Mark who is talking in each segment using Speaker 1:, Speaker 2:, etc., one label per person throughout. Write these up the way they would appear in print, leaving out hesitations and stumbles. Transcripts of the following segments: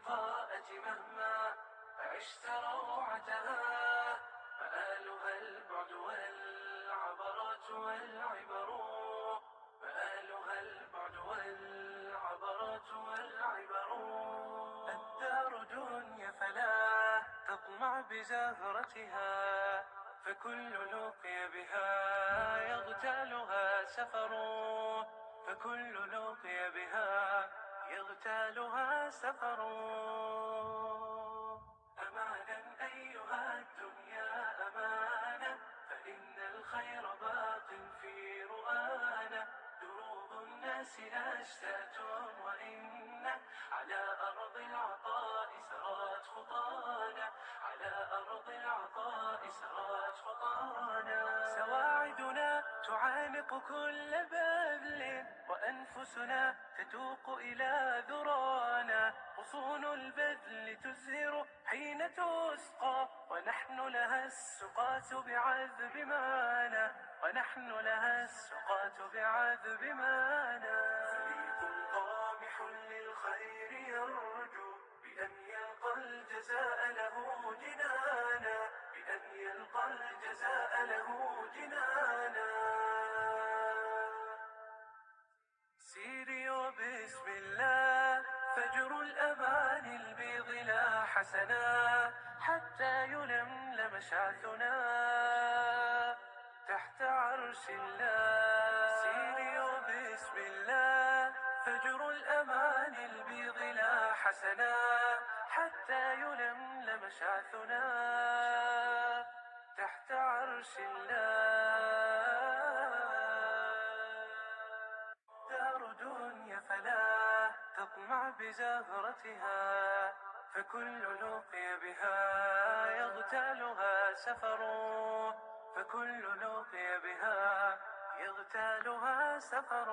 Speaker 1: الإضاءة مهما عشت روعتها، مآلها البعد والعبرات والعبر، مآلها البعد والعبرات والعبر. الدار دنيا فلا تطمع بزهرتها، فكل لقي بها يغتالها سفر، فكل لقي بها يغتالها سفر. أمانا أيها الدنيا أمانة، فإن الخير باق في رؤانا، دروب الناس أشتات وإن على أرض العطاء سرت خطانا، على أرض العطاء سرت خطانا. سواعدنا تعانق كل بذل، وأنفسنا تتوق إلى ذرانا، غصون البذل تزهر حين تسقى، ونحن لها السقاة بعذب مانا، ونحن لها السقاة بعذب مانا. فريق طامح للخير يرجو بأن يلقى الجزاء له جنانا، بأن يلقى الجزاء له جنانا. سيري وبسم الله فجر الأمان البيض لا حسنا، حتى يلملم شعثنا تحت عرش الله. سيري وبسم الله فجر الأمان البيض لا حسنا، حتى يلملم شعثنا تحت عرش الله. دار دنيا فلا تطمع بزهرتها، فكل لقي بها يغتالها سفر، فكل لقي بها يغتالها سفر.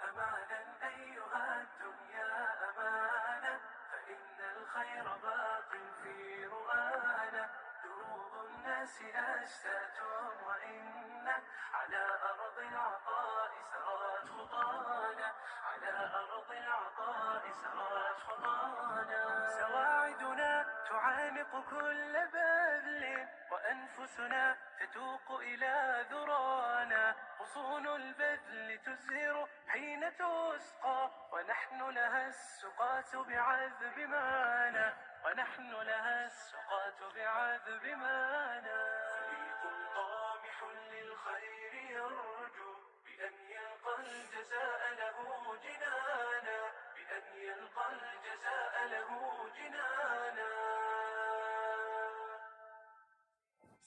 Speaker 1: أمانا أيها الدنيا أمانة، فإن الخير باق في رؤانا، دروب الناس أشتات وإن على أرض العطاء سرت خطانا، على أرض العطاء سرت خطانا. سواعدنا تعانق كل بذل، وأنفسنا تتوق إلى ذرانا، غصون البذل تزهر حين تسقى، ونحن لها السقاة بعذب مانا، ونحن لها السقاة بعذب مانا. فريق طامح للخير يرجو بأن يلقى الجزاء له جنانا، بأن يلقى الجزاء له جنانا.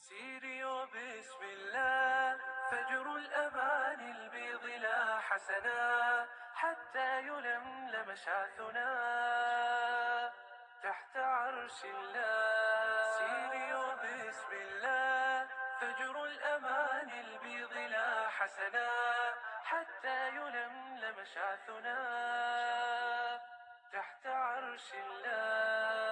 Speaker 1: سيري وبسم الله فجر الأمان البيض لا حسنا، حتى يلملم شعثنا تحت عرش الله. سيري وبسم الله فجر الأمان البيض لا حسنا، حتى يلملم شعثنا تحت عرش الله.